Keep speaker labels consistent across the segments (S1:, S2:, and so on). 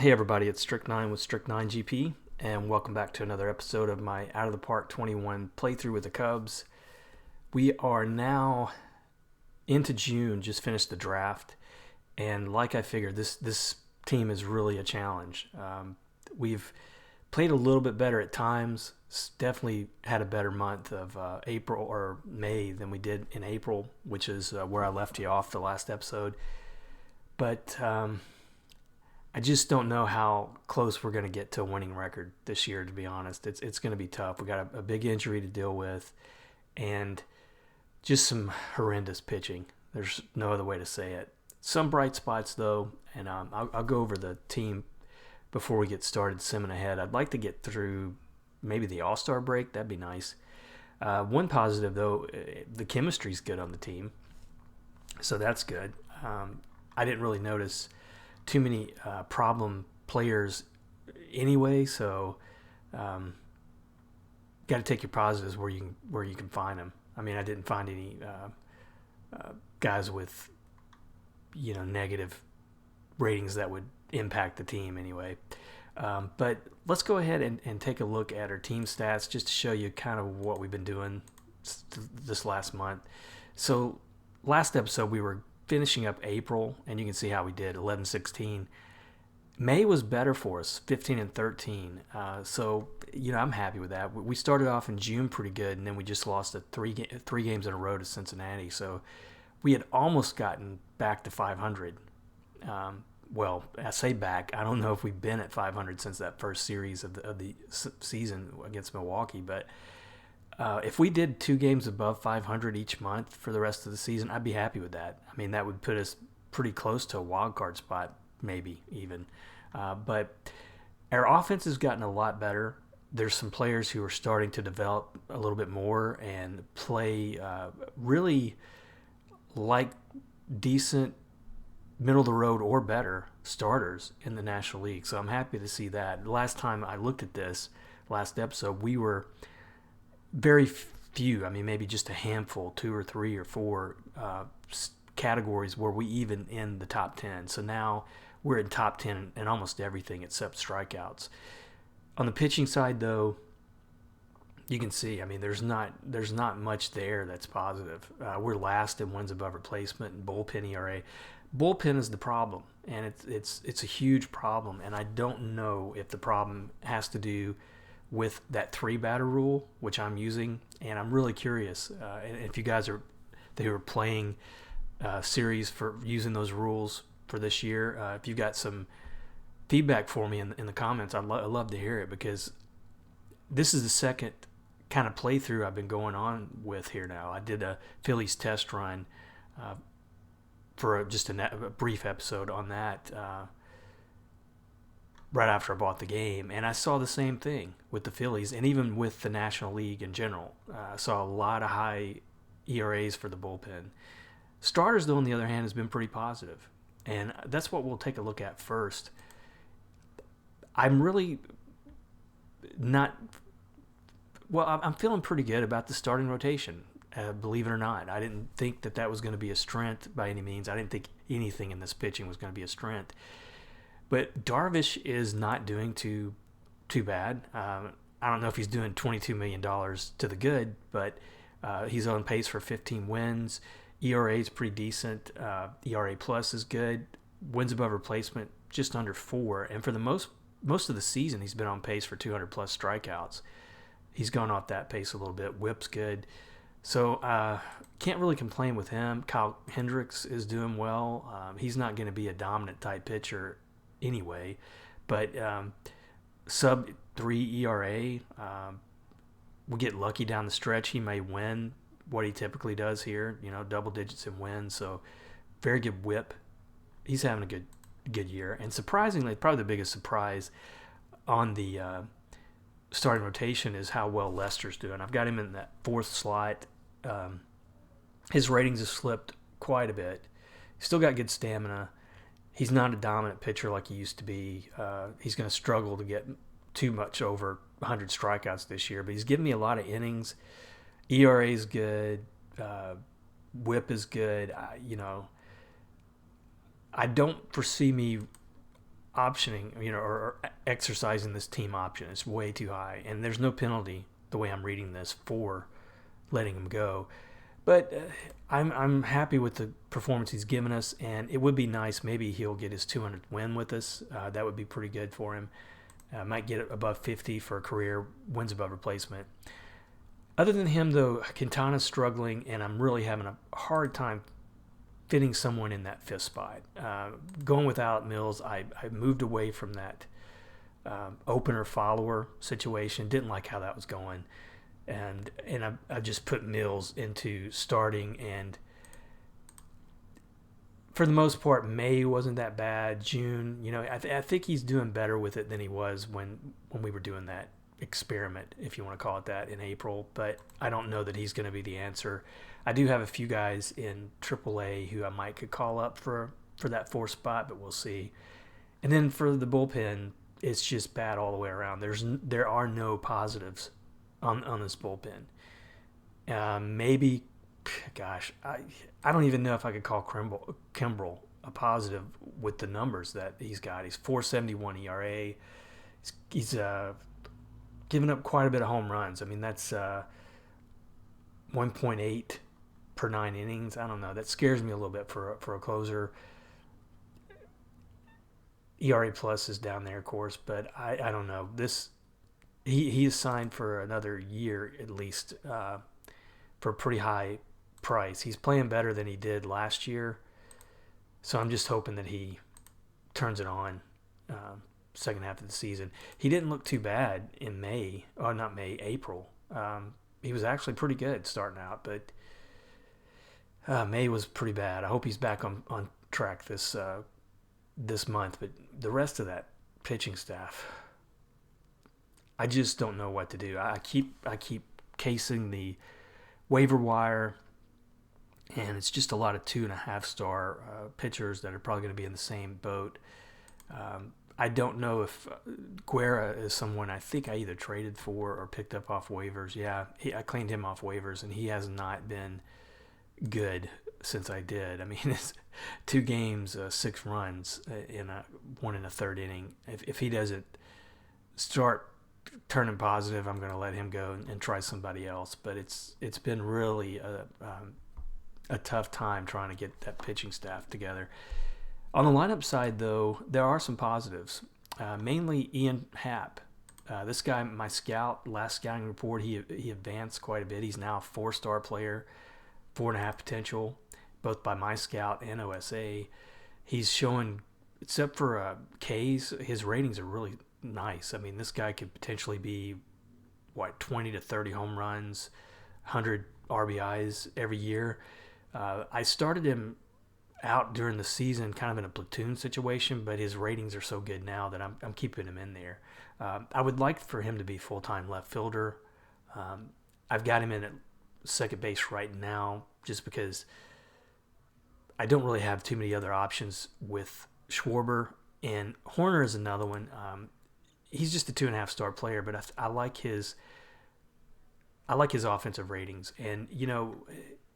S1: Hey everybody, it's Strict9 with Strict9 GP, and welcome back to another episode of my Out of the Park 21 playthrough with the Cubs. We are now into June, just finished the draft, and like I figured, this team is really a challenge. We've played a little bit better at times. Definitely had a better month of April or May than we did in April, which is where I left you off the last episode. But I just don't know how close we're going to get to a winning record this year, to be honest. It's going to be tough. We got a big injury to deal with and just some horrendous pitching. There's no other way to say it. Some bright spots, though, and I'll go over the team before we get started simming ahead. I'd like to get through maybe the All-Star break. That'd be nice. One positive, though, the chemistry's good on the team, so that's good. I didn't really notice too many problem players anyway, so got to take your positives where you can find them. I mean, I didn't find any guys with negative ratings that would impact the team anyway. But let's go ahead and take a look at our team stats just to show you kind of what we've been doing this last month. So last episode we were finishing up April, and you can see how we did 11-16. May was better for us, 15-13. So I'm happy with that. We started off in June pretty good, and then we just lost three games in a row to Cincinnati. So we had almost gotten back to 500. Well, I say back. I don't know if we've been at 500 since that first series of the season against Milwaukee, but if we did 2 games above 500 each month for the rest of the season, I'd be happy with that. I mean, that would put us pretty close to a wild card spot, maybe even. But our offense has gotten a lot better. There's some players who are starting to develop a little bit more and play really like decent, middle-of-the-road or better starters in the National League. So I'm happy to see that. Last time I looked at this, last episode, we were very few, I mean, maybe just a handful, 2 or 3 or 4 categories where we even in the top 10. So now we're in top 10 in almost everything except strikeouts. On the pitching side, though, you can see, I mean, there's not much there that's positive. We're last in wins above replacement and bullpen ERA. Bullpen is the problem, and it's a huge problem, and I don't know if the problem has to do with that 3-batter rule, which I'm using, and I'm really curious. And if you guys are playing series for using those rules for this year, if you've got some feedback for me in the comments, I'd love to hear it, because this is the second kind of playthrough I've been going on with here now. I did a Phillies test run for just a brief episode on that right after I bought the game, and I saw the same thing with the Phillies, and even with the National League in general. I saw a lot of high ERAs for the bullpen. Starters, though, on the other hand, has been pretty positive, and that's what we'll take a look at first. I'm really not... Well, I'm feeling pretty good about the starting rotation, believe it or not. I didn't think that was going to be a strength by any means. I didn't think anything in this pitching was going to be a strength. But Darvish is not doing too bad. I don't know if he's doing $22 million to the good, but he's on pace for 15 wins. ERA is pretty decent. ERA plus is good. Wins above replacement just under 4. And for the most of the season, he's been on pace for 200 plus strikeouts. He's gone off that pace a little bit. Whip's good. So can't really complain with him. Kyle Hendricks is doing well. He's not going to be a dominant type pitcher anyway, but sub 3 ERA. We get lucky down the stretch. He may win what he typically does here, double digits in wins. So very good whip. He's having a good year. And surprisingly, probably the biggest surprise on the starting rotation is how well Lester's doing. I've got him in that 4th slot. His ratings have slipped quite a bit. He's still got good stamina. He's not a dominant pitcher like he used to be. He's going to struggle to get too much over 100 strikeouts this year, but he's giving me a lot of innings. ERA is good. Whip is good. I don't foresee me optioning, or exercising this team option is way too high, and there's no penalty the way I'm reading this for letting him go. But I'm happy with the performance he's given us, and it would be nice. Maybe he'll get his 200th win with us. That would be pretty good for him. Might get above 50 for a career wins above replacement. Other than him, though, Quintana's struggling, and I'm really having a hard time fitting someone in that fifth spot. Going without Mills, I moved away from that opener follower situation. Didn't like how that was going. And I just put Mills into starting, and for the most part, May wasn't that bad. June, I think he's doing better with it than he was when we were doing that experiment, if you want to call it that, in April. But I don't know that he's going to be the answer. I do have a few guys in AAA who I might could call up for that fourth spot, but we'll see. And then for the bullpen, it's just bad all the way around. There are no positives on this bullpen. Maybe, gosh, I don't even know if I could call Kimbrel a positive with the numbers that he's got. He's 4.71 ERA. He's given up quite a bit of home runs. I mean, that's 1.8 per 9 innings. I don't know. That scares me a little bit for a closer. ERA plus is down there, of course, but I don't know. He is signed for another year at least for a pretty high price. He's playing better than he did last year, so I'm just hoping that he turns it on second half of the season. He didn't look too bad in April. He was actually pretty good starting out, but May was pretty bad. I hope he's back on track this month, but the rest of that pitching staff, I just don't know what to do. I keep casing the waiver wire, and it's just a lot of 2.5 star pitchers that are probably going to be in the same boat. I don't know if Guerra is someone I think I either traded for or picked up off waivers. Yeah, I cleaned him off waivers, and he has not been good since I did. I mean, it's 2 games, 6 runs in one in a third inning. If he doesn't start turning positive, I'm going to let him go and try somebody else. But it's been really a tough time trying to get that pitching staff together. On the lineup side, though, there are some positives. Mainly Ian Happ. This guy, my last scouting report, he advanced quite a bit. He's now a 4-star player, 4.5 potential, both by my scout and OSA. He's showing, except for K's, his ratings are really nice. I mean, this guy could potentially be 20 to 30 home runs, 100 RBIs every year. I started him out during the season kind of in a platoon situation, but his ratings are so good now that I'm keeping him in there. I would like for him to be full-time left fielder. I've got him in at second base right now just because I don't really have too many other options with Schwarber, and Horner is another one. He's just a 2.5 star player, but I like his offensive ratings. And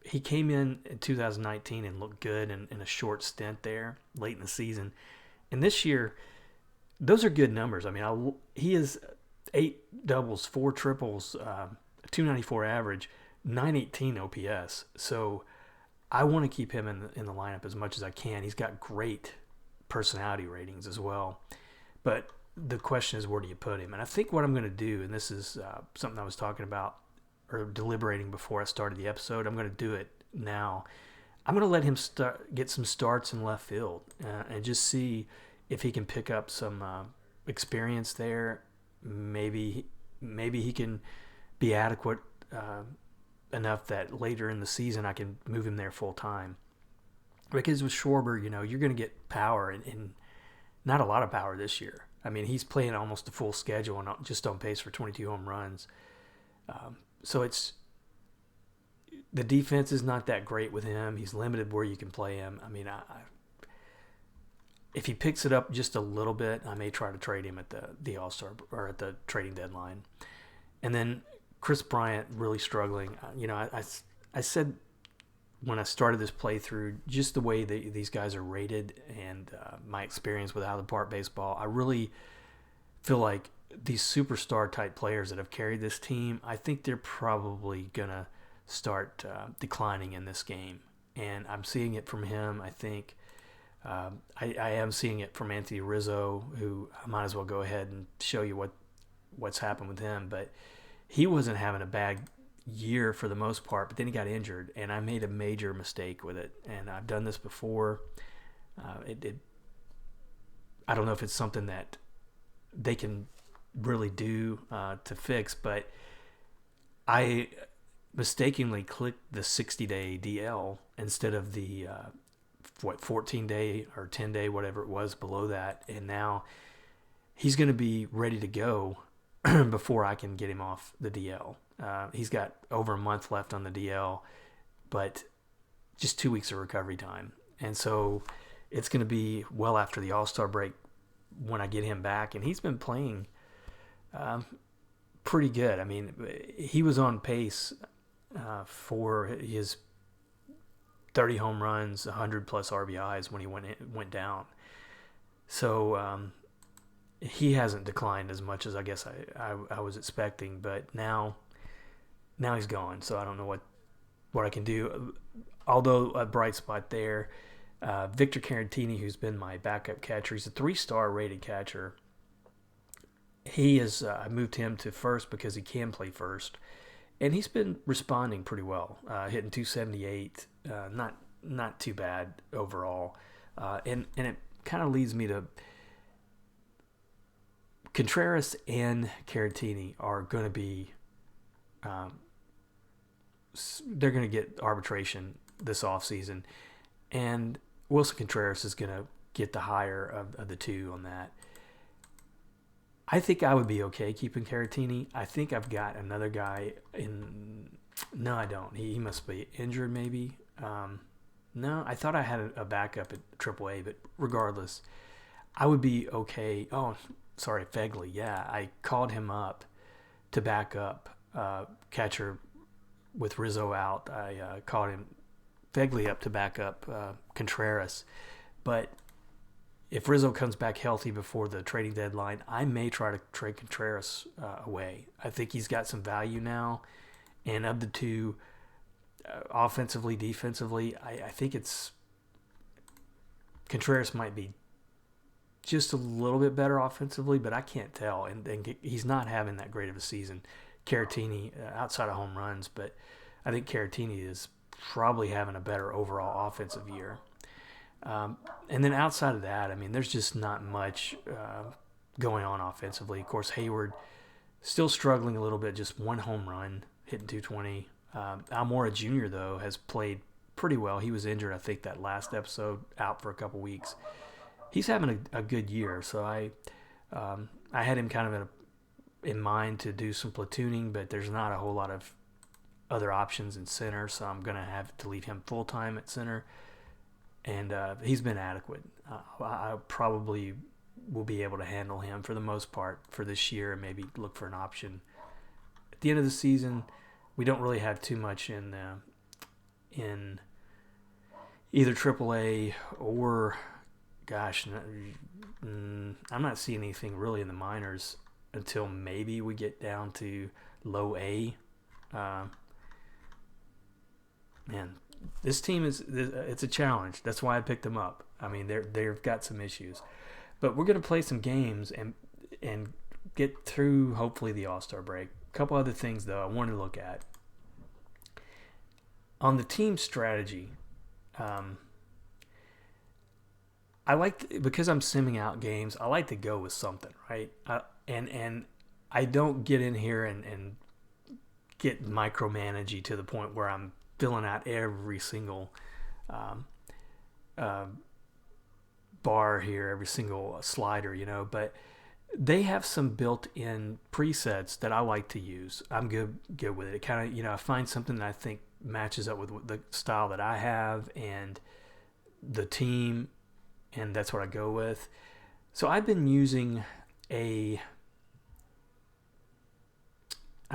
S1: he came in 2019 and looked good in a short stint there late in the season, and this year those are good numbers. I mean, he is 8 doubles, 4 triples, 294 average, 918 OPS. So I want to keep him in the lineup as much as I can. He's got great personality ratings as well. But the question is, where do you put him? And I think what I'm going to do, and this is something I was talking about or deliberating before I started the episode, I'm going to do it now. I'm going to let him get some starts in left field and just see if he can pick up some experience there. Maybe he can be adequate enough that later in the season I can move him there full time. Because with Schwarber, you're going to get power and not a lot of power this year. I mean, he's playing almost a full schedule and just on pace for 22 home runs. So the defense is not that great with him. He's limited where you can play him. I mean, if he picks it up just a little bit, I may try to trade him at the All-Star or at the trading deadline. And then Chris Bryant really struggling. I said when I started this playthrough, just the way that these guys are rated and my experience with out of the park baseball, I really feel like these superstar type players that have carried this team, I think they're probably gonna start declining in this game, and I'm seeing it from him. I think I am seeing it from Anthony Rizzo, who I might as well go ahead and show you what's happened with him. But he wasn't having a bad year for the most part, but then he got injured, and I made a major mistake with it. And I've done this before. I don't know if it's something that they can really do to fix, but I mistakenly clicked the 60-day DL instead of the 14-day or 10-day, whatever it was below that, and now he's going to be ready to go before I can get him off the DL. He's got over a month left on the DL, but just 2 weeks of recovery time, and so it's going to be well after the All-Star break when I get him back, and he's been playing pretty good. I mean, he was on pace for his 30 home runs, 100 plus RBIs when he went down. So he hasn't declined as much as I guess I was expecting, but now he's gone. So I don't know what I can do. Although a bright spot there, Victor Caratini, who's been my backup catcher, he's a 3-star rated catcher. He is. I moved him to first because he can play first, and he's been responding pretty well, hitting 278. Not too bad overall, and it kind of leads me to Contreras and Caratini are going to be. They're going to get arbitration this offseason, and Wilson Contreras is going to get the higher of the two on that. I think I would be okay keeping Caratini. I think I've got another guy in. No, I don't. He must be injured, maybe. No, I thought I had a backup at AAA, but regardless, I would be okay. Oh, sorry, Fegley. Yeah, I called him up to back up catcher with Rizzo out. I called him Fegley up to back up Contreras, but if Rizzo comes back healthy before the trading deadline, I may try to trade Contreras away. I think he's got some value now, and of the two, offensively, defensively, I think it's Contreras might be just a little bit better offensively, but I can't tell, and he's not having that great of a season. Caratini, outside of home runs, but I think Caratini is probably having a better overall offensive year. And then outside of that, I mean, there's just not much going on offensively. Of course, Hayward still struggling a little bit, just one home run, hitting 220. Almora Jr., though, has played pretty well. He was injured, I think, that last episode, out for a couple weeks. He's having a good year, so I had him kind of in mind to do some platooning, but there's not a whole lot of other options in center, so I'm going to have to leave him full-time at center. And he's been adequate. I probably will be able to handle him for the most part for this year and maybe look for an option. At the end of the season, we don't really have too much in either AAA or, gosh, I'm not seeing anything really in the minors until maybe we get down to low A. Man, this team it's a challenge. That's why I picked them up. I mean, they've got some issues. But we're going to play some games and get through, hopefully, the All-Star break. A couple other things, though, I wanted to look at. On the team strategy, I like, because I'm simming out games, I like to go with something, right? And I don't get in here and get micromanagey to the point where I'm filling out every single bar here, every single slider, but they have some built-in presets that I like to use. I'm good with it. It kind of, I find something that I think matches up with the style that I have and the team, and that's what I go with. So I've been using I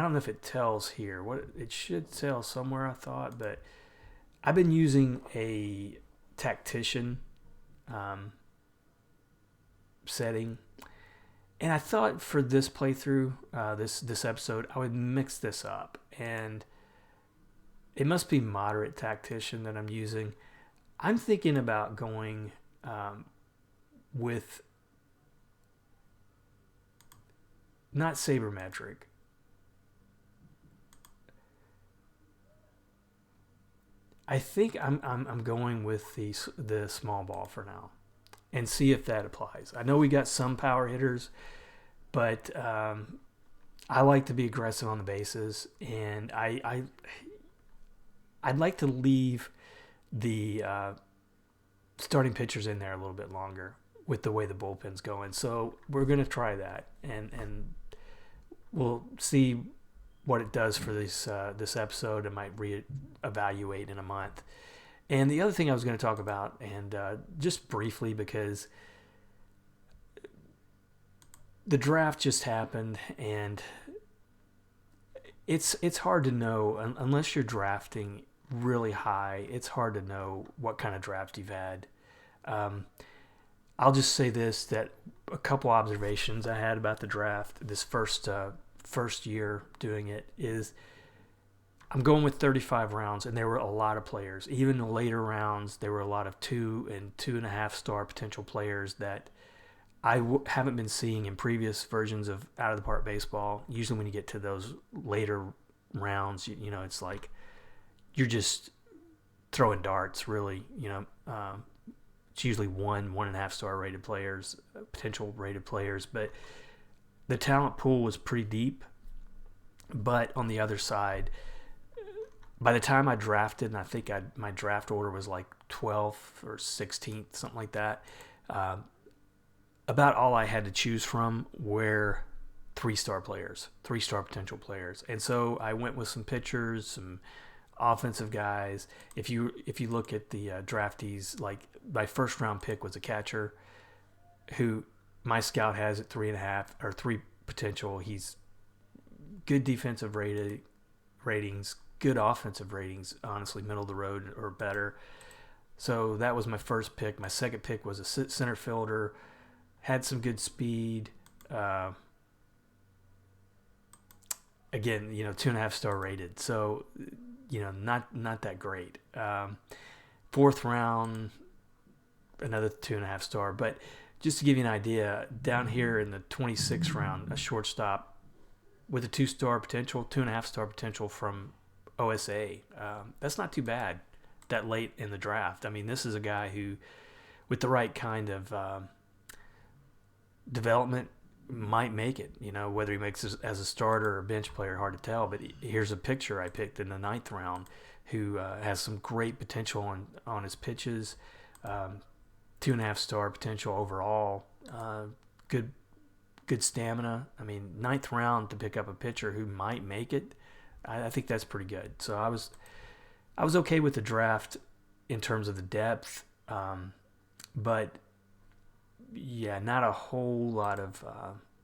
S1: don't know if it tells here. What it should tell somewhere, I thought, but I've been using a tactician setting, and I thought for this playthrough, this episode, I would mix this up, and it must be moderate tactician that I'm using. I'm thinking about going with not sabermetric. I think I'm going with the small ball for now, and see if that applies. I know we got some power hitters, but I like to be aggressive on the bases, and I'd like to leave the starting pitchers in there a little bit longer with the way the bullpen's going. So we're going to try that, and we'll see what it does for this episode. I might reevaluate in a month. And the other thing I was going to talk about, and just briefly, because the draft just happened, and it's hard to know unless you're drafting really high. It's hard to know what kind of draft you've had. I'll just say this, that a couple observations I had about the draft this first year doing it is I'm going with 35 rounds, and there were a lot of players. Even in the later rounds, there were a lot of 2 and 2.5 star potential players that I haven't been seeing in previous versions of Out of the Park Baseball. Usually when you get to those later rounds, you know, it's like you're just throwing darts, really. It's usually 1.5 star rated players, potential rated players, but the talent pool was pretty deep. But on the other side, by the time I drafted, and I think my draft order was like 12th or 16th, something like that, about all I had to choose from were 3-star players, 3-star potential players. And so I went with some pitchers, some offensive guys. If you look at the draftees, like my first round pick was a catcher who my scout has at 3.5 or 3 potential. He's good defensive ratings, good offensive ratings, honestly, middle of the road or better. So that was my first pick. My second pick was a center fielder, had some good speed. Again, 2.5 star rated. So, not that great. Fourth round, another 2.5 star. But just to give you an idea, down here in the 26th round, a shortstop with a 2-star potential, 2.5 star potential from OSA. That's not too bad that late in the draft. I mean, this is a guy who, with the right kind of development, might make it. Whether he makes it as a starter or a bench player, hard to tell. But here's a picture I picked in the 9th round who has some great potential on his pitches. 2.5 star potential overall. Good stamina. I mean, 9th round to pick up a pitcher who might make it. I think that's pretty good. So I was okay with the draft in terms of the depth, but yeah, not a whole lot of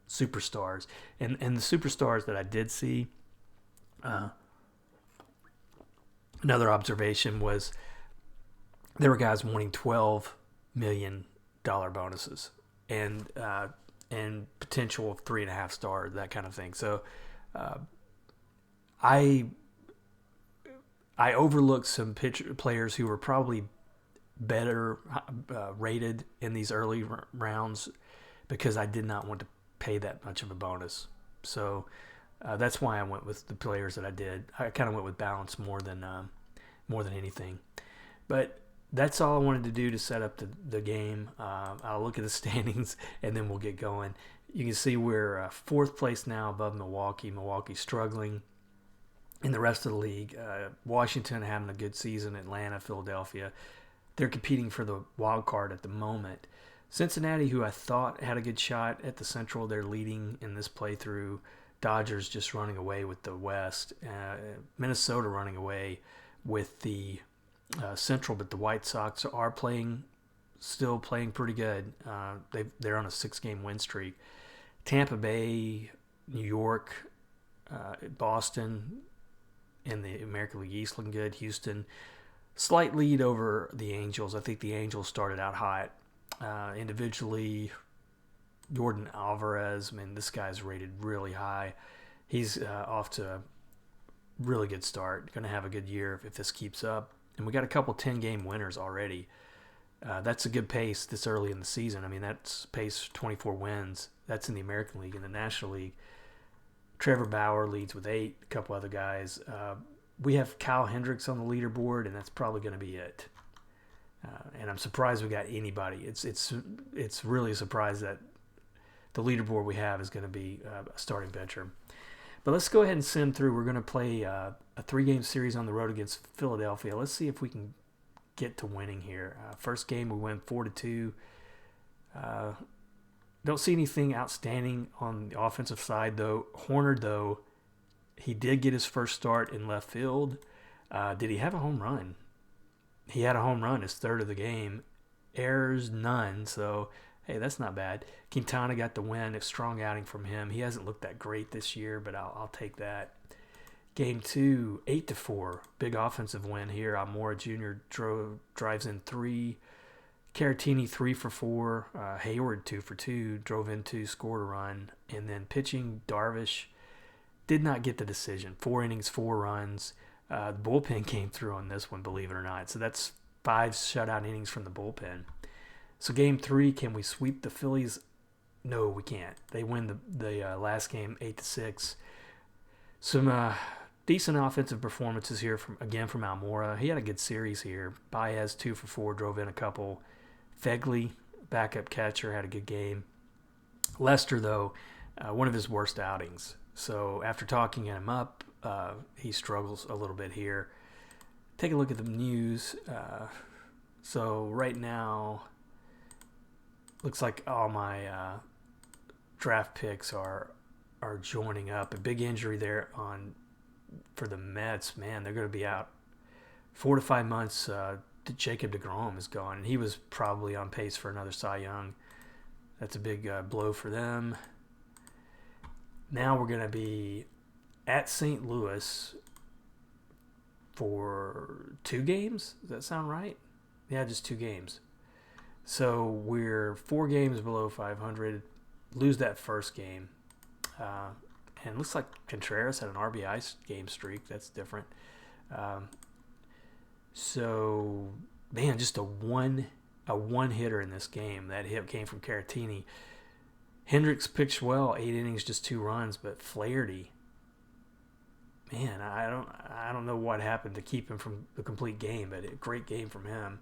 S1: superstars. And the superstars that I did see, another observation was there were guys wanting $12 million bonuses and potential of 3.5 stars, that kind of thing. So I overlooked some players who were probably better rated in these early rounds because I did not want to pay that much of a bonus. So that's why I went with the players that I did. I kind of went with balance more than anything. But that's all I wanted to do to set up the game. I'll look at the standings and then we'll get going. You can see we're 4th place now above Milwaukee. Milwaukee's struggling. In the rest of the league, Washington having a good season, Atlanta, Philadelphia, they're competing for the wild card at the moment. Cincinnati, who I thought had a good shot at the Central, they're leading in this playthrough. Dodgers just running away with the West. Minnesota running away with the Central, but the White Sox are still playing pretty good. They're on a 6-game win streak. Tampa Bay, New York, Boston in the American League East looking good. Houston Slight lead over the Angels. I think the Angels started out hot. Individually, Jordan Alvarez, man, this guy's rated really high. He's off to a really good start. Going to have a good year if this keeps up. And we got a couple 10-game winners already. That's a good pace this early in the season. I mean, that's pace 24 wins. That's in the American League. In the National League, Trevor Bauer leads with 8. A couple other guys. We have Kyle Hendricks on the leaderboard, and that's probably going to be it. And I'm surprised we got anybody. It's really a surprise that the leaderboard we have is going to be a starting pitcher. But let's go ahead and sim through. We're going to play a 3-game series on the road against Philadelphia. Let's see if we can get to winning here. First game we win 4-2. Don't see anything outstanding on the offensive side though. Horner though, he did get his first start in left field. Did he have a home run? He had a home run, his third of the game. Errors, none. So, hey, that's not bad. Quintana got the win. A strong outing from him. He hasn't looked that great this year, but I'll take that. Game 2, 8-4. Big offensive win here. Almora Jr. drives in 3. Caratini 3 for 4. Hayward 2 for 2. Drove in 2, scored a run. And then pitching, Darvish did not get the decision. 4 innings, 4 runs. The bullpen came through on this one, believe it or not. So that's 5 shutout innings from the bullpen. So game 3, can we sweep the Phillies? No, we can't. They win the last game 8-6. Some decent offensive performances here from Almora. He had a good series here. Baez 2 for 4, drove in a couple. Fegley, backup catcher, had a good game. Lester, though, one of his worst outings. So after talking him up, he struggles a little bit here. Take a look at the news. So right now, looks like all my draft picks are joining up. A big injury there for the Mets. Man, they're going to be out 4 to 5 months. Jacob deGrom is gone. He was probably on pace for another Cy Young. That's a big blow for them. Now we're going to be at St. Louis for 2 games. Does that sound right? Yeah, just 2 games. So we're 4 games below 500. Lose that first game. And it looks like Contreras had an RBI game streak. That's different. So, man, just a one hitter in this game. That hit came from Caratini. Hendricks pitched well, 8 innings, just 2 runs, but Flaherty, man, I don't know what happened to keep him from the complete game, but a great game from him.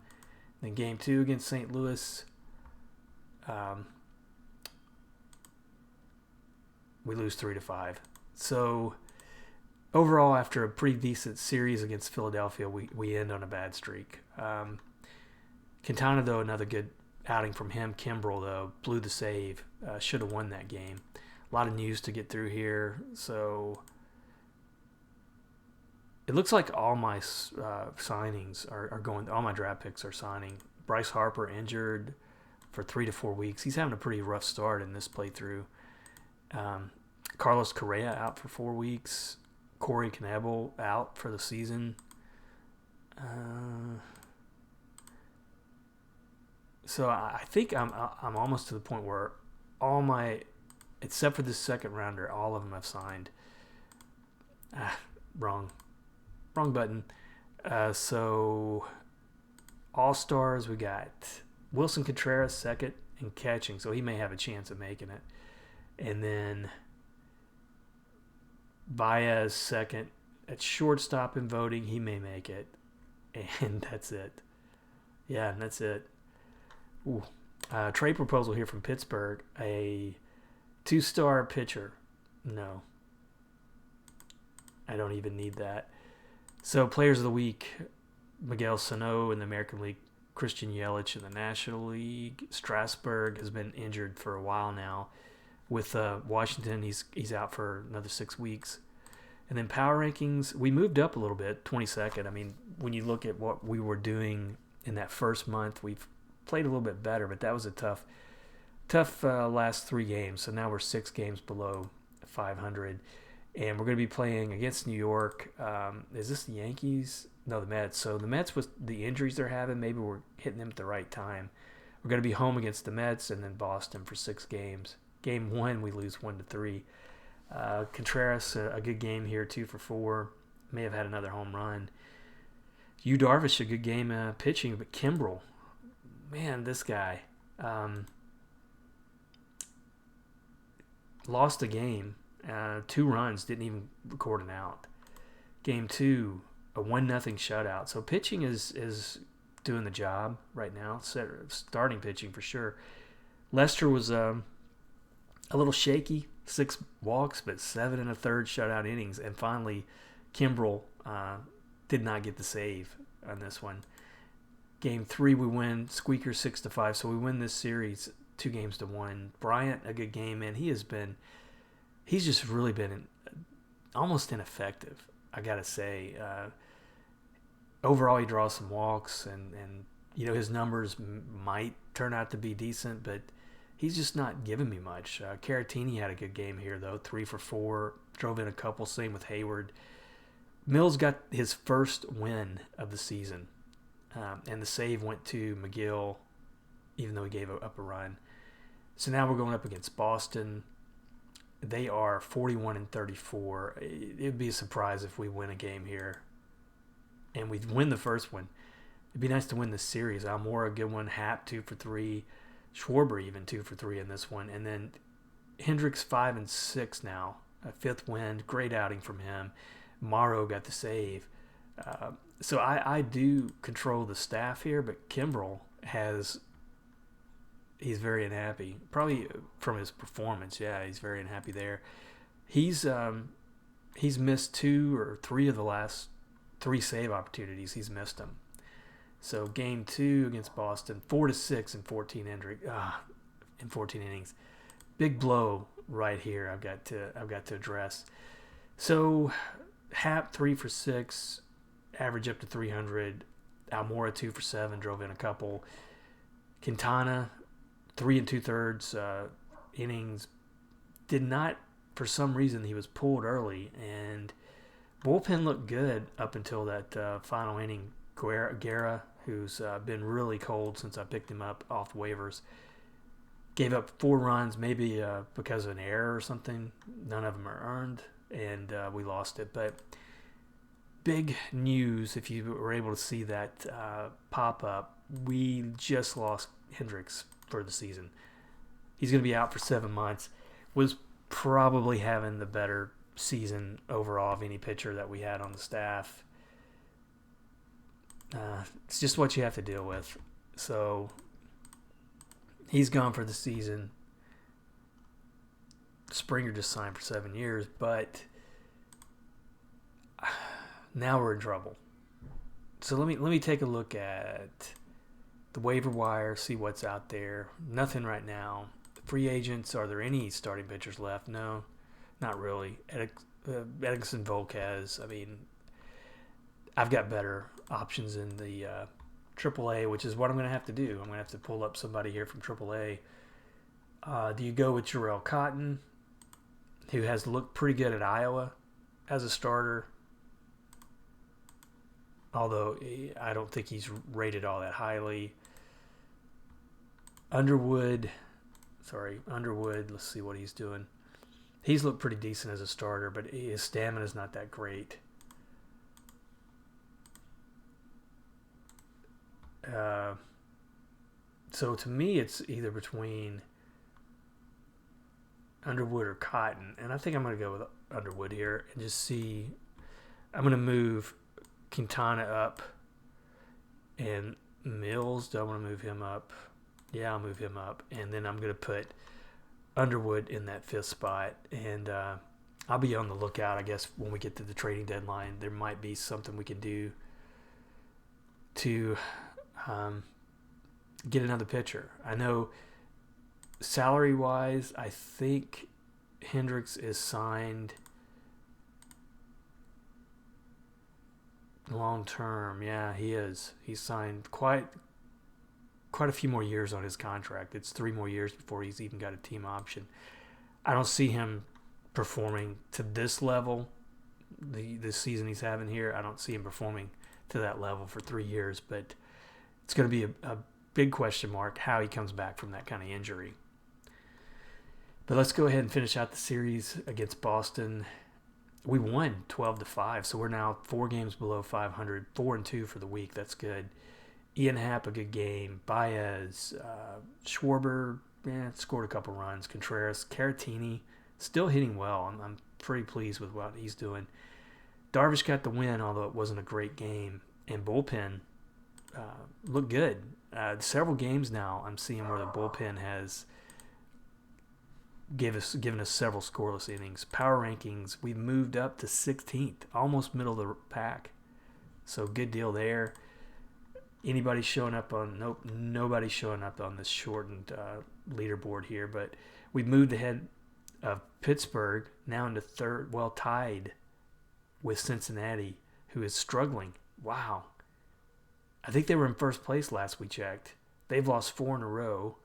S1: Then game 2 against St. Louis, we lose 3-5. So overall, after a pretty decent series against Philadelphia, we end on a bad streak. Quintana, though, another good outing from him. Kimbrel, though, blew the save. Should have won that game. A lot of news to get through here. So it looks like all my signings are going. All my draft picks are signing. Bryce Harper injured for 3 to 4 weeks. He's having a pretty rough start in this playthrough. Carlos Correa out for 4 weeks. Corey Knebel out for the season. So I think I'm almost to the point where all my, except for this second rounder, all of them have signed. Wrong button. So All-Stars, we got Wilson Contreras second in catching, so he may have a chance of making it. And then Baez second at shortstop in voting, he may make it. And that's it. Yeah, and that's it. Ooh. Trade proposal here from Pittsburgh. A 2-star pitcher. No. I don't even need that. So players of the week. Miguel Sano in the American League. Christian Yelich in the National League. Strasburg has been injured for a while now. With Washington, he's out for another 6 weeks. And then power rankings, we moved up a little bit, 22nd. I mean, when you look at what we were doing in that first month, we've played a little bit better, but that was a tough last 3 games. So now we're 6 games below 500. And we're going to be playing against New York. Is this the Yankees? No, the Mets. So the Mets, with the injuries they're having, maybe we're hitting them at the right time. We're going to be home against the Mets and then Boston for 6 games. Game 1, we lose 1-3. Contreras, a good game here, 2 for 4. May have had another home run. Yu Darvish, a good game pitching, but Kimbrel, man, this guy lost a game. 2 runs, didn't even record an out. Game 2, a 1-0 shutout. So pitching is doing the job right now. Starting pitching for sure. Lester was a little shaky, 6 walks, but 7 1/3 shutout innings. And finally, Kimbrel did not get the save on this one. Game 3, we win, squeaker 6-5. So we win this series 2-1. Bryant, a good game, man. He's just really been almost ineffective, I gotta say. Overall, he draws some walks, and his numbers might turn out to be decent, but he's just not giving me much. Caratini had a good game here, though, 3 for 4, drove in a couple. Same with Hayward. Mills got his first win of the season, and the save went to McGill, even though he gave up a run. So now we're going up against Boston. They are 41-34. It would be a surprise if we win a game here, and we win the first one. It'd be nice to win this series. Almora, a good one. Happ, 2 for 3. Schwarber, even 2 for 3 in this one. And then Hendricks, 5-6 now. A 5th win. Great outing from him. Morrow got the save. So I do control the staff here, but Kimbrel he's very unhappy. Probably from his performance. Yeah, he's very unhappy there. He's missed 2 or 3 of the last 3 save opportunities. He's missed them. So game 2 against Boston, 4-6 in 14 innings. Big blow right here. I've got to address. So Happ, 3 for 6, average up to 300. Almora, 2 for 7, drove in a couple. Quintana, 3 2/3 innings. Did not, for some reason, he was pulled early, and bullpen looked good up until that final inning. Guerra, who's been really cold since I picked him up off waivers, gave up 4 runs, maybe because of an error or something. None of them are earned, and we lost it. But big news, if you were able to see that pop up, we just lost Hendricks for the season. He's going to be out for 7 months. Was probably having the better season overall of any pitcher that we had on the staff. It's just what you have to deal with. So he's gone for the season. Springer just signed for 7 years, but now we're in trouble. So let me take a look at the waiver wire, see what's out there. Nothing right now. Free agents, are there any starting pitchers left? No, not really. Edinson Volquez, I mean, I've got better options in the AAA, which is what I'm going to have to do. I'm going to have to pull up somebody here from AAA. Do you go with Jarrell Cotton, who has looked pretty good at Iowa as a starter? Although I don't think he's rated all that highly. Underwood, let's see what he's doing. He's looked pretty decent as a starter, but his stamina is not that great. So to me, it's either between Underwood or Cotton, and I think I'm going to go with Underwood here and just see. I'm going to move Quintana up and Mills. Do I want to move him up? Yeah, I'll move him up, and then I'm going to put Underwood in that 5th spot, and I'll be on the lookout, I guess, when we get to the trading deadline. There might be something we can do to get another pitcher. I know salary-wise, I think Hendricks is signed long-term. Yeah, he is. He's signed quite a few more years on his contract. It's 3 more years before he's even got a team option. I don't see him performing to this level, the season he's having here. I don't see him performing to that level for 3 years, but it's going to be a big question mark how he comes back from that kind of injury. But let's go ahead and finish out the series against Boston. We won 12-5, so we're now 4 games below 500, 4-2 for the week. That's good. Ian Happ, a good game. Baez, Schwarber, scored a couple runs. Contreras, Caratini, still hitting well. I'm pretty pleased with what he's doing. Darvish got the win, although it wasn't a great game. And bullpen looked good. Several games now I'm seeing where the bullpen has given us several scoreless innings. Power rankings, we've moved up to 16th, almost middle of the pack. So good deal there. Anybody showing up on? Nope, nobody's showing up on this shortened leaderboard here. But we've moved ahead of Pittsburgh, now into third, well tied with Cincinnati, who is struggling. Wow. I think they were in first place last we checked. They've lost 4 in a row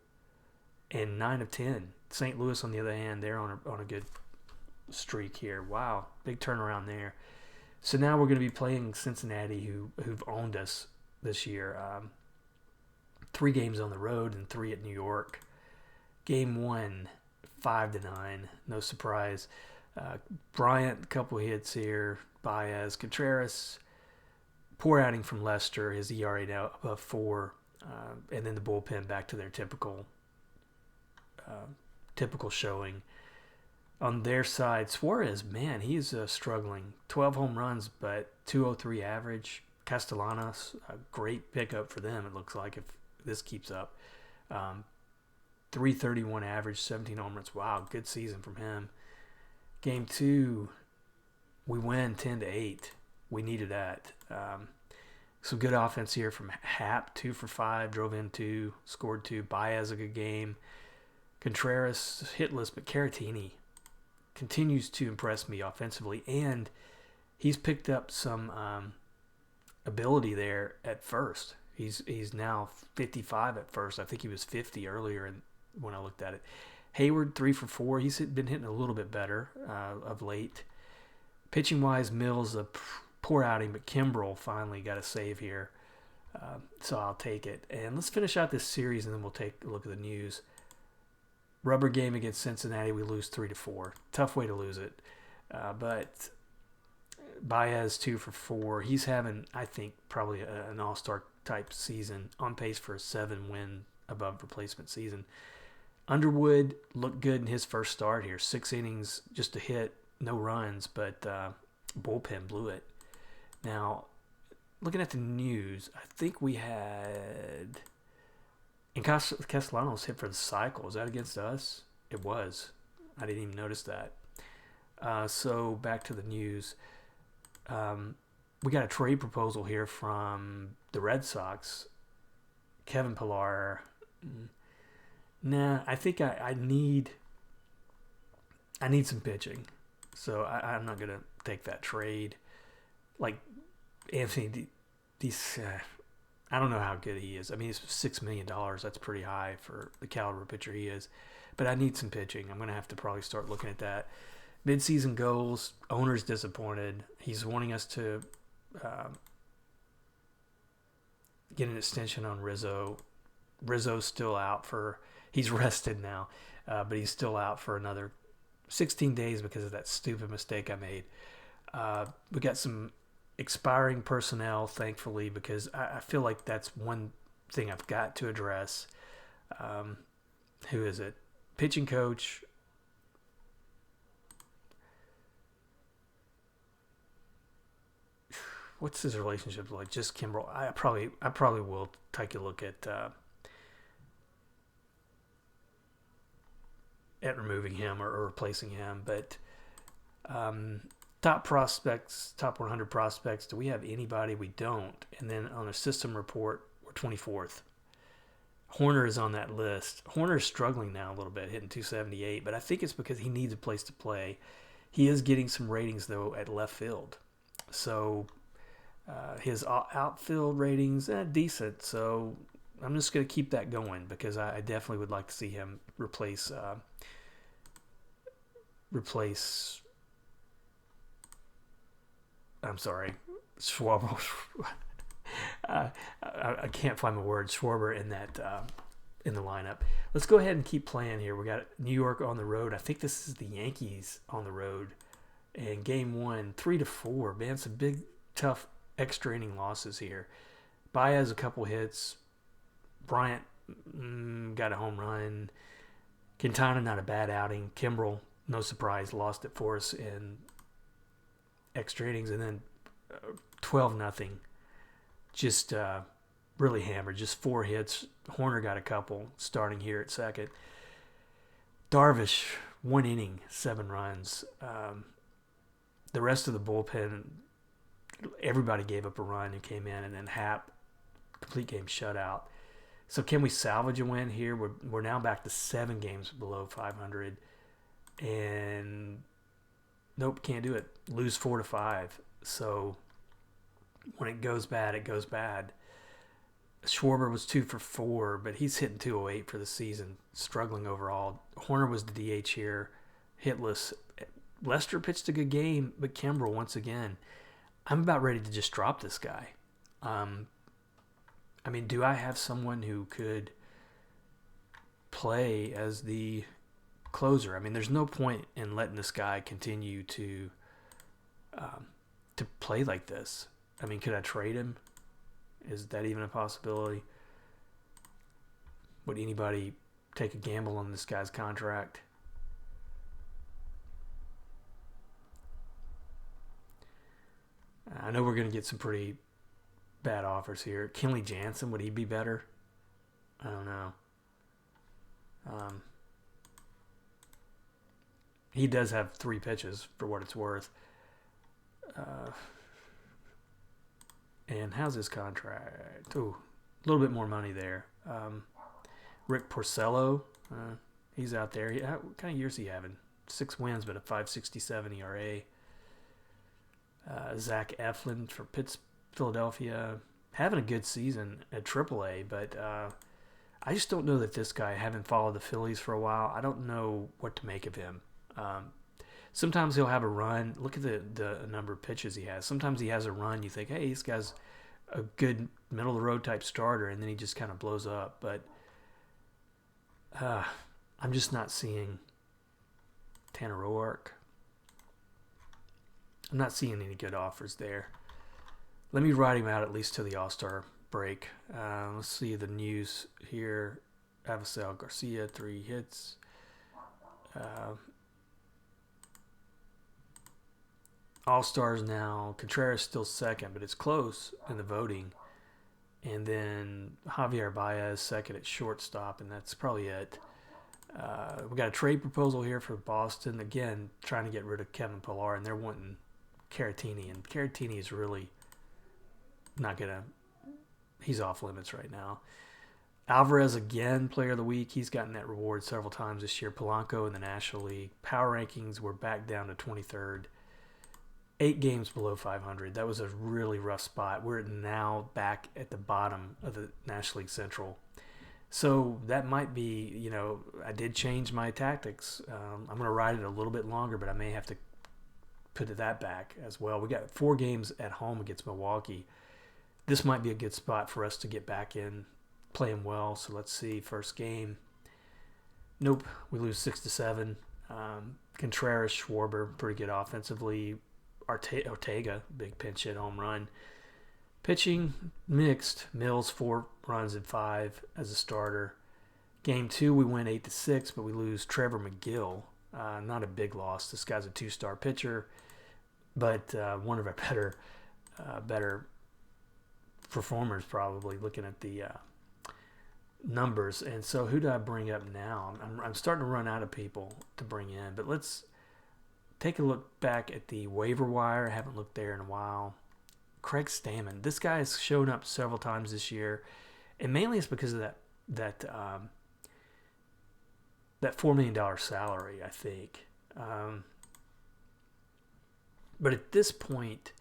S1: and 9 of 10. St. Louis, on the other hand, they're on a good streak here. Wow, big turnaround there. So now we're going to be playing Cincinnati, who've owned us this year. 3 games on the road and 3 at New York. Game 1, 5-9. No surprise. Bryant, a couple hits here. Baez, Contreras. Poor outing from Lester. His ERA now above 4. And then the bullpen back to their typical showing. On their side, Suarez, man, he's struggling. 12 home runs, but 203 average. Castellanos, a great pickup for them, it looks like, if this keeps up. 331 average, 17 home runs. Wow, good season from him. Game 2, we win 10-8. We needed that. Some good offense here from Happ, 2 for 5, drove in 2, scored 2. Baez, a good game. Contreras, hitless, but Caratini continues to impress me offensively, and he's picked up some ability there at first. He's now 55 at first. I think he was 50 earlier when I looked at it. Hayward, 3 for 4. He's been hitting a little bit better of late. Pitching-wise, Mills, a poor outing, but Kimbrel finally got a save here. So I'll take it. And let's finish out this series, and then we'll take a look at the news. Rubber game against Cincinnati, we lose 3-4. Tough way to lose it. But Baez, 2 for 4. He's having, I think, probably an all-star type season, on pace for a 7-win above replacement season. Underwood looked good in his first start here. 6 innings, just a hit, no runs, but bullpen blew it. Now, looking at the news, I think we had... And Castellanos hit for the cycle. Was that against us? It was. I didn't even notice that. So back to the news. We got a trade proposal here from the Red Sox. Kevin Pillar. Nah, I think I need some pitching. So I'm not going to take that trade. Like Anthony, I don't know how good he is. I mean, it's $6 million. That's pretty high for the caliber pitcher he is. But I need some pitching. I'm going to have to probably start looking at that. Mid-season goals, owner's disappointed. He's wanting us to get an extension on Rizzo. Rizzo's still out he's rested now, but he's still out for another 16 days because of that stupid mistake I made. We got some expiring personnel, thankfully, because I feel like that's one thing I've got to address. Who is it? Pitching coach. What's his relationship like? Just Kimbrel. I probably will take a look at removing him or replacing him, but top prospects, top 100 prospects. Do we have anybody? We don't. And then on a system report, we're 24th. Horner is on that list. Horner's struggling now a little bit, hitting 278, but I think it's because he needs a place to play. He is getting some ratings, though, at left field. So his outfield ratings, decent. So I'm just going to keep that going because I definitely would like to see him replace I'm sorry, Schwab. I can't find my words. Schwarber in that in the lineup. Let's go ahead and keep playing here. We got New York on the road. I think this is the Yankees on the road. And game 1, 3-4. Man, some big, tough extra inning losses here. Baez a couple hits. Bryant got a home run. Quintana not a bad outing. Kimbrel, no surprise, lost it for us in extra innings, and then 12-0. Just really hammered. Just 4 hits. Horner got a couple starting here at second. Darvish, 1 inning, 7 runs. The rest of the bullpen, everybody gave up a run who came in, and then Happ, complete game shutout. So can we salvage a win here? We're now back to 7 games below 500, and nope, can't do it. Lose 4-5. So when it goes bad, it goes bad. Schwarber was 2 for 4, but he's hitting 208 for the season, struggling overall. Horner was the DH here, hitless. Lester pitched a good game, but Kimbrel once again. I'm about ready to just drop this guy. I mean, do I have someone who could play as the closer? I mean, there's no point in letting this guy continue to play like this. I mean, could I trade him? Is that even a possibility? Would anybody take a gamble on this guy's contract? I know we're going to get some pretty bad offers here. Kenley Jansen, would he be better? I don't know. He does have 3 pitches for what it's worth. And how's his contract? Ooh, a little bit more money there. Rick Porcello, he's out there. What kind of years is he having? 6 wins, but a 5.67 ERA. Zach Eflin for Philadelphia, having a good season at AAA, but I just don't know that this guy, having followed the Phillies for a while, I don't know what to make of him. Sometimes he'll have a run. Look at the number of pitches he has. Sometimes he has a run. You think, hey, this guy's a good middle-of-the-road type starter, and then he just kind of blows up. But I'm just not seeing Tanner Roark. I'm not seeing any good offers there. Let me ride him out at least to the All-Star break. Let's see the news here. Avisel Garcia, 3 hits. All-Stars now. Contreras still second, but it's close in the voting. And then Javier Baez second at shortstop, and that's probably it. We got a trade proposal here for Boston. Again, trying to get rid of Kevin Pillar, and they're wanting Caratini. And Caratini is really not going to – he's off limits right now. Alvarez, again, player of the week. He's gotten that reward several times this year. Polanco in the National League. Power rankings, we're back down to 23rd. 8 games below 500. That was a really rough spot. We're now back at the bottom of the National League Central. So that might be, I did change my tactics. I'm going to ride it a little bit longer, but I may have to put that back as well. We got 4 games at home against Milwaukee. This might be a good spot for us to get back in playing well. So let's see. First game. Nope. We lose 6-7. Contreras, Schwarber, pretty good offensively. Ortega, big pinch hit home run. Pitching, mixed. Mills, 4 runs in 5 as a starter. Game 2, we win 8-6, but we lose Trevor McGill. Not a big loss. This guy's a 2-star pitcher, but one of our better performers probably, looking at the numbers. And so who do I bring up now? I'm starting to run out of people to bring in, but let's take a look back at the waiver wire. I haven't looked there in a while. Craig Stammen. This guy has shown up several times this year, and mainly it's because of that $4 million salary, I think. But at this point,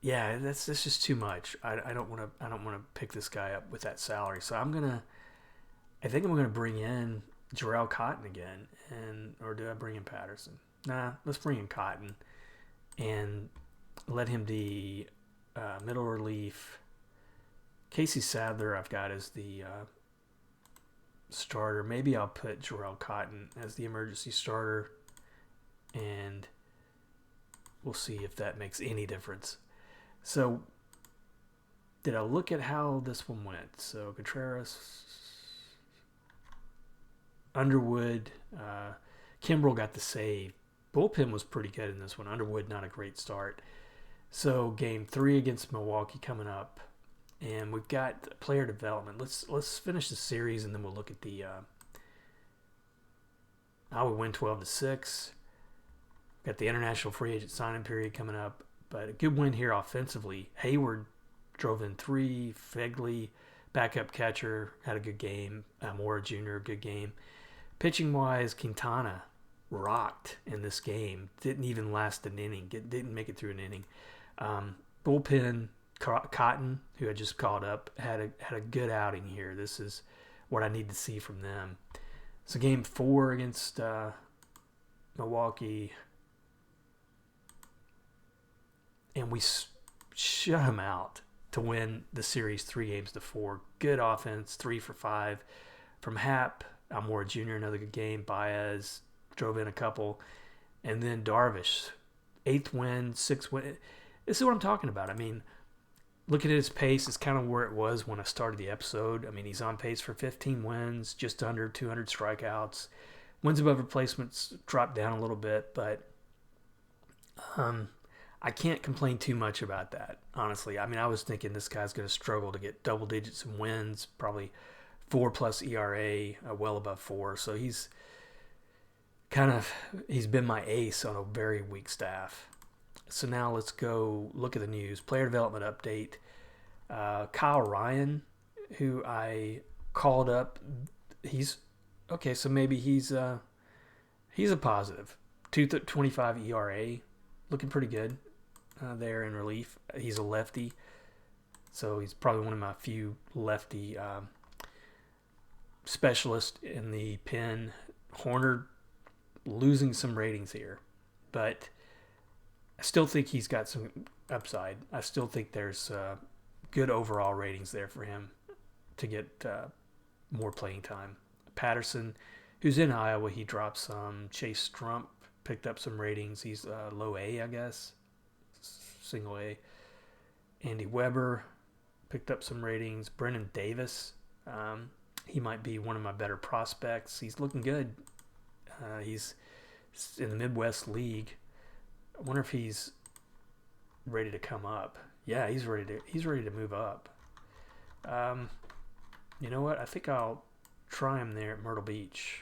S1: yeah, that's just too much. I don't want to pick this guy up with that salary. So I think I'm gonna bring in Jarrell Cotton again, or do I bring in Patterson? Nah, let's bring in Cotton and let him be middle relief. Casey Sadler I've got as the starter. Maybe I'll put Jarrell Cotton as the emergency starter, and we'll see if that makes any difference. So, did I look at how this one went? So, Contreras, Underwood, Kimbrel got the save. Bullpen was pretty good in this one. Underwood, not a great start. So, game 3 against Milwaukee coming up. And we've got player development. Let's finish the series, and then we'll look at the. I would win 12-6. Got the international free agent signing period coming up, but a good win here offensively. Hayward drove in 3. Fegley, backup catcher, had a good game. Mora Jr., good game. Pitching wise, Quintana rocked in this game. Didn't even last an inning. Didn't make it through an inning. Bullpen. Cotton, who I just called up, had a good outing here. This is what I need to see from them. So game 4 against Milwaukee, and we shut them out to win the series 3-4. Good offense, 3 for 5 from Happ. Mora Jr., another good game. Baez drove in a couple, and then Darvish, 8th win, 6th win. This is what I'm talking about. I mean, looking at his pace, it's kind of where it was when I started the episode. I mean, he's on pace for 15 wins, just under 200 strikeouts. Wins above replacements dropped down a little bit, but I can't complain too much about that, honestly. I mean, I was thinking this guy's going to struggle to get double digits in wins, probably 4+ ERA, well above 4. So he's been my ace on a very weak staff. So now let's go look at the news. Player development update. Kyle Ryan, who I called up, he's okay. So maybe he's a positive. 2.25 ERA, looking pretty good there in relief. He's a lefty, so he's probably one of my few lefty specialists in the pen. Horner losing some ratings here, but I still think he's got some upside. I still think there's good overall ratings there for him to get more playing time. Patterson, who's in Iowa, he dropped some. Chase Strump picked up some ratings. He's low A, I guess, single A. Andy Weber picked up some ratings. Brennan Davis, he might be one of my better prospects. He's looking good. He's in the Midwest League. I wonder if he's ready to come up. Yeah, he's ready to move up. You know what? I think I'll try him there at Myrtle Beach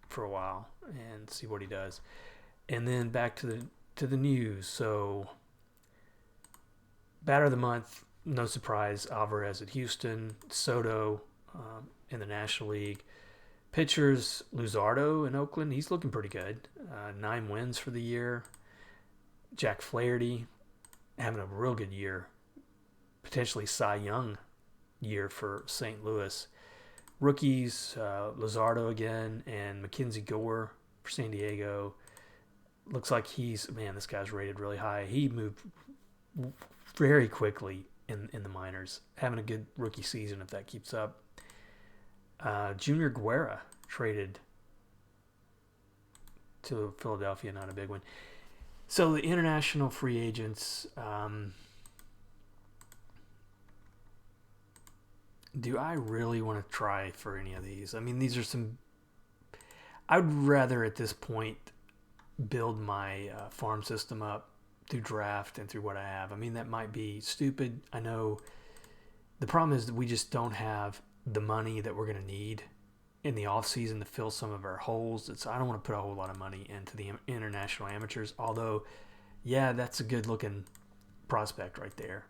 S1: for a while and see what he does. And then back to the news. So, batter of the month, no surprise, Alvarez at Houston. Soto in the National League. Pitchers, Luzardo in Oakland. He's looking pretty good. 9 wins for the year. Jack Flaherty having a real good year. Potentially Cy Young year for St. Louis. Rookies, Luzardo again, and Mackenzie Gore for San Diego. Looks like this guy's rated really high. He moved very quickly in the minors. Having a good rookie season if that keeps up. Junior Guerra traded to Philadelphia, not a big one. So the international free agents, do I really want to try for any of these? I mean, these are some... I'd rather at this point build my farm system up through draft and through what I have. I mean, that might be stupid. I know the problem is that we just don't have the money that we're going to need in the offseason to fill some of our holes. I don't want to put a whole lot of money into the international amateurs, although, yeah, that's a good looking prospect right there.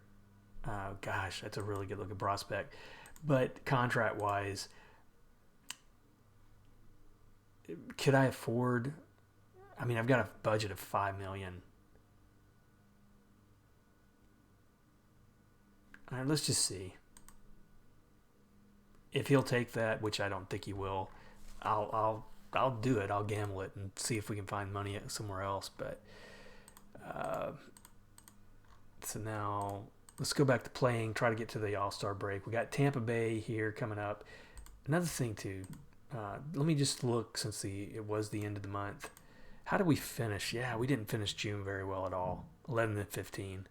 S1: Gosh, that's a really good looking prospect. But contract wise, could I afford? I mean, I've got a budget of $5 million. All right, let's just see. If he'll take that, which I don't think he will, I'll do it. I'll gamble it and see if we can find money somewhere else. But so now let's go back to playing, try to get to the All-Star break. We got Tampa Bay here coming up. Another thing, too, let me just look since it was the end of the month. How did we finish? Yeah, we didn't finish June very well at all, 11-15.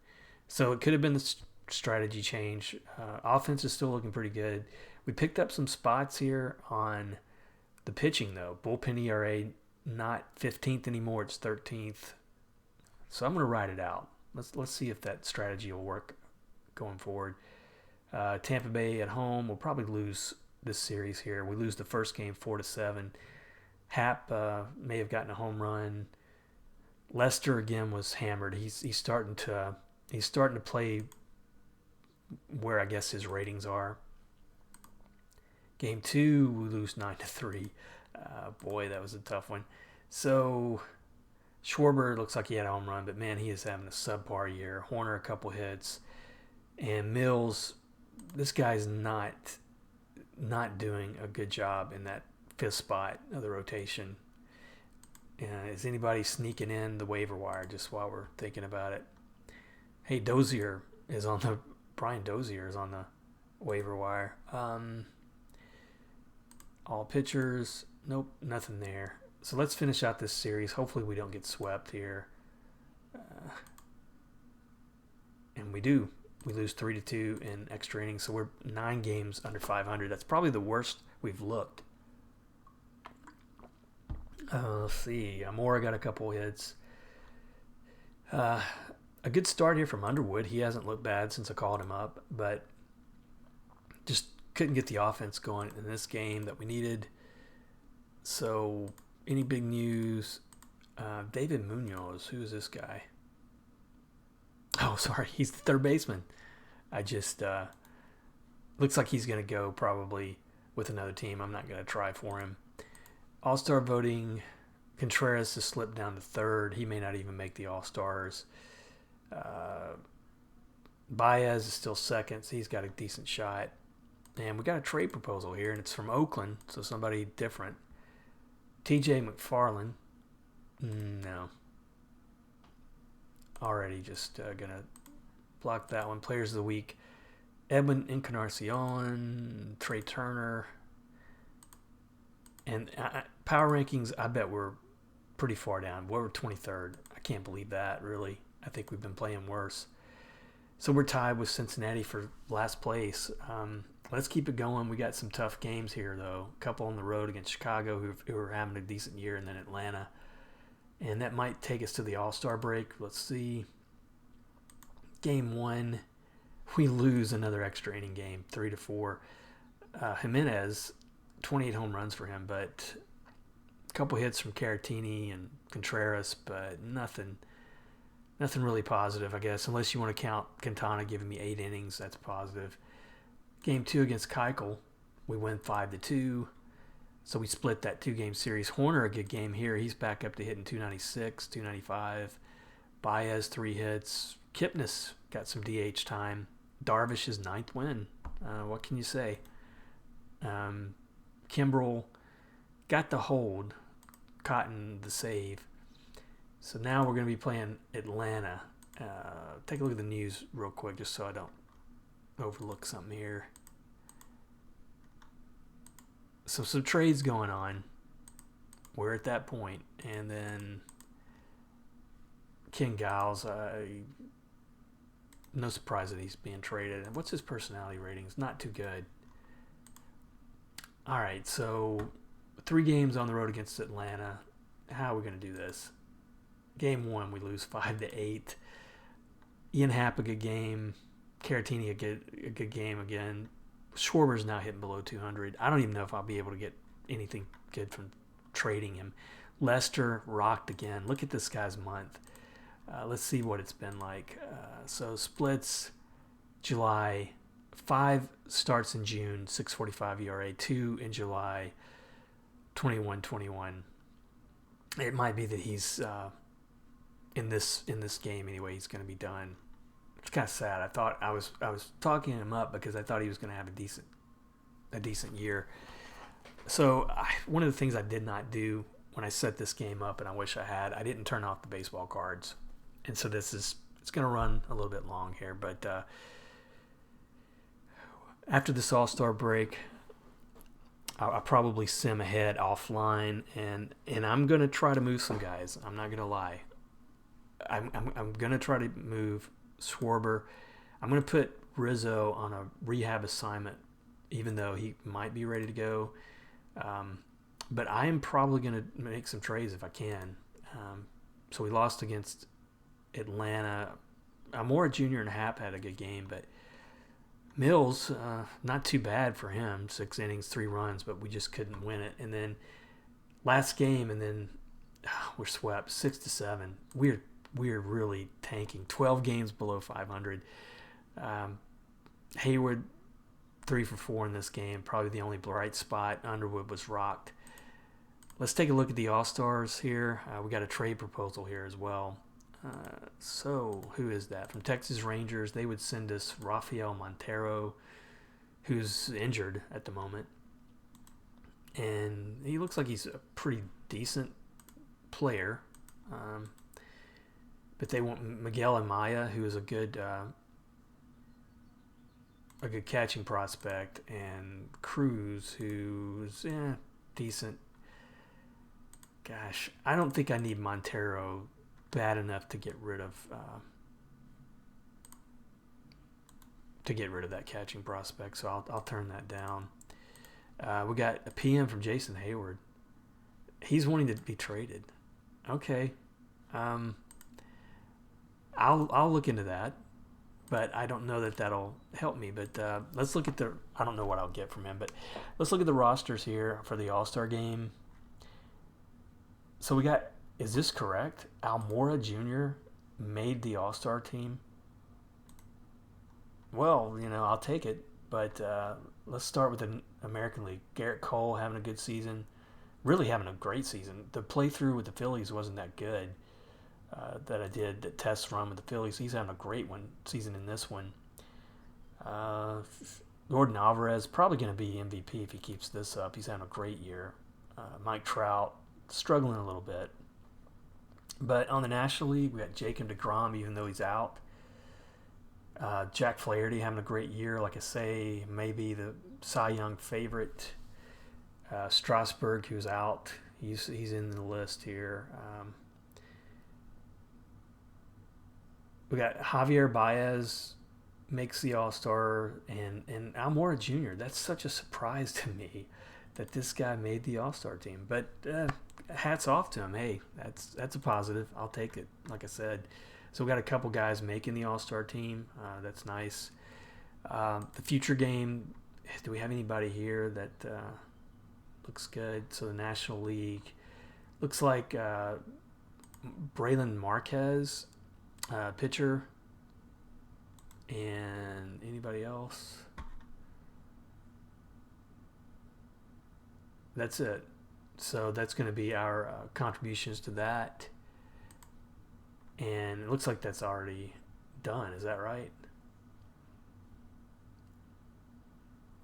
S1: So it could have been the strategy change. Offense is still looking pretty good. We picked up some spots here on the pitching, though. Bullpen ERA, not 15th anymore, it's 13th. So I'm going to ride it out. Let's see if that strategy will work going forward. Tampa Bay at home, we'll probably lose this series here. We lose the first game 4-7. Happ may have gotten a home run. Lester again was hammered. He's starting to play where I guess his ratings are. Game 2, we lose 9-3. Boy, that was a tough one. So Schwarber looks like he had a home run, but man, he is having a subpar year. Horner a couple hits, and Mills, this guy's not doing a good job in that 5th spot of the rotation. Is anybody sneaking in the waiver wire just while we're thinking about it? Hey, Brian Dozier is on the waiver wire. All pitchers, nope, nothing there. So let's finish out this series. Hopefully we don't get swept here. And we do. We lose 3-2 in extra innings, so we're 9 games under 500. That's probably the worst we've looked. Let's see. Amora got a couple hits. A good start here from Underwood. He hasn't looked bad since I called him up, but just couldn't get the offense going in this game that we needed. So, any big news? David Munoz. Who is this guy? Oh, sorry. He's the third baseman. I just looks like he's going to go probably with another team. I'm not going to try for him. All-Star voting, Contreras has slipped down to third. He may not even make the All-Stars. Baez is still second, so he's got a decent shot. And we got a trade proposal here, and it's from Oakland, so somebody different. TJ McFarland. No. Already just going to block that one. Players of the Week. Edwin Encarnacion, Trey Turner. And power rankings, I bet we're pretty far down. We're 23rd. I can't believe that, really. I think we've been playing worse. So we're tied with Cincinnati for last place. Let's keep it going. We got some tough games here, though. A couple on the road against Chicago, who are having a decent year, and then Atlanta. And that might take us to the All-Star break. Let's see. Game 1, we lose another extra inning game, 3-4. Jimenez, 28 home runs for him, but a couple hits from Caratini and Contreras, but nothing really positive, I guess, unless you want to count Quintana giving me 8 innings. That's positive. Game 2 against Keuchel, we win 5-2. So we split that 2-game series. Horner, a good game here. He's back up to hitting 296, 295. Baez, 3 hits. Kipnis got some DH time. Darvish's 9th win. What can you say? Kimbrel got the hold. Cotton, the save. So now we're going to be playing Atlanta. Take a look at the news real quick just so I don't overlook something here. So some trades going on. We're at that point. And then Ken Giles, no surprise that he's being traded. And what's his personality ratings? Not too good. All right, so 3 games on the road against Atlanta. How are we going to do this? Game 1, we lose 5-8. Ian Happ, a good game. Caratini, a good game again. Schwarber's now hitting below 200. I don't even know if I'll be able to get anything good from trading him. Lester rocked again. Look at this guy's month. Let's see what it's been like. So splits July, 5 starts in June, 6.45 ERA, 2 in July, 21-21. It might be that he's in this game anyway. He's going to be done. It's kind of sad. I thought I was talking him up because I thought he was going to have a decent year. So one of the things I did not do when I set this game up, and I wish I had, I didn't turn off the baseball cards. And so this is It's going to run a little bit long here, but after this All-Star break, I'll probably sim ahead offline, and I'm going to try to move some guys. I'm not going to lie. I'm going to try to move Schwarber. I'm going to put Rizzo on a rehab assignment, even though he might be ready to go. But I am probably going to make some trades if I can. So we lost against Atlanta. Amora Jr. and Happ had a good game, but Mills, not too bad for him. 6 innings, 3 runs, but we just couldn't win it. And then last game, and then we're swept 6-7. We're really tanking. 12 games below 500. Hayward 3 for 4 in this game. Probably the only bright spot. Underwood was rocked. Let's take a look at the All-Stars here. We got a trade proposal here as well. So who is that? From Texas Rangers, they would send us Rafael Montero, who's injured at the moment. And he looks like he's a pretty decent player. But they want Miguel Amaya, who is a good catching prospect, and Cruz, who's decent. Gosh, I don't think I need Montero bad enough to get rid of that catching prospect, so I'll turn that down. We got a PM from Jason Hayward. He's wanting to be traded. Okay, I'll look into that, but I don't know that that'll help me. But let's look at I don't know what I'll get from him, but let's look at the rosters here for the All-Star game. So we got, is this correct? Almora Jr. made the All-Star team? Well, I'll take it. But let's start with the American League. Garrett Cole having a good season. Really having a great season. The playthrough with the Phillies wasn't that good that I did, the test run with the Phillies. He's having a great season in this one. Jordan Alvarez, probably going to be MVP if he keeps this up. He's having a great year. Mike Trout, struggling a little bit. But on the National League, we got Jacob deGrom, even though he's out. Jack Flaherty having a great year, like I say, maybe the Cy Young favorite. Strasburg, who's out, he's in the list here. We got Javier Baez makes the All-Star, and Almora Jr. That's such a surprise to me that this guy made the All-Star team. But hats off to him. Hey, that's a positive. I'll take it, like I said. So we got a couple guys making the All-Star team. That's nice. The future game, do we have anybody here that looks good? So the National League looks like Braylon Marquez, pitcher, and anybody else? That's it. So that's going to be our contributions to that. And it looks like that's already done. Is that right?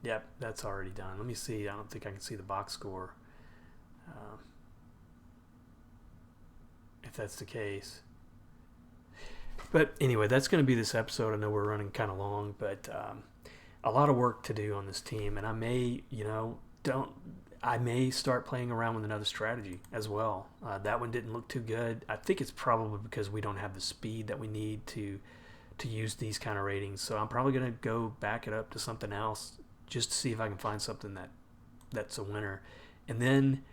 S1: Yep, that's already done. Let me see. I don't think I can see the box score. If that's the case. But anyway, that's going to be this episode. I know we're running kind of long, but a lot of work to do on this team. And I may, I may start playing around with another strategy as well. That one didn't look too good. I think it's probably because we don't have the speed that we need to use these kind of ratings. So I'm probably going to go back it up to something else just to see if I can find something that's a winner. And then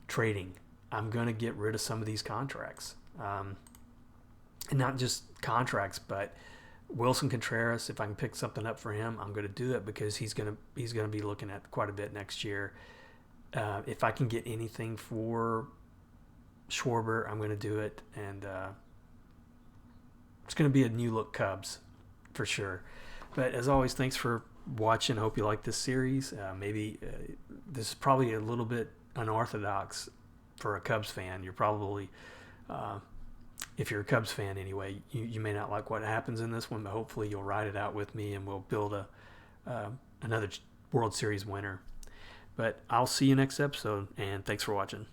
S1: trading. I'm going to get rid of some of these contracts. And not just contracts, but Wilson Contreras, if I can pick something up for him, I'm going to do it because he's going to be looking at quite a bit next year. If I can get anything for Schwarber, I'm going to do it. And it's going to be a new look Cubs for sure. But as always, thanks for watching. I hope you like this series. Maybe this is probably a little bit unorthodox for a Cubs fan. You're probably, if you're a Cubs fan anyway, you may not like what happens in this one, but hopefully you'll ride it out with me and we'll build another World Series winner. But I'll see you next episode, and thanks for watching.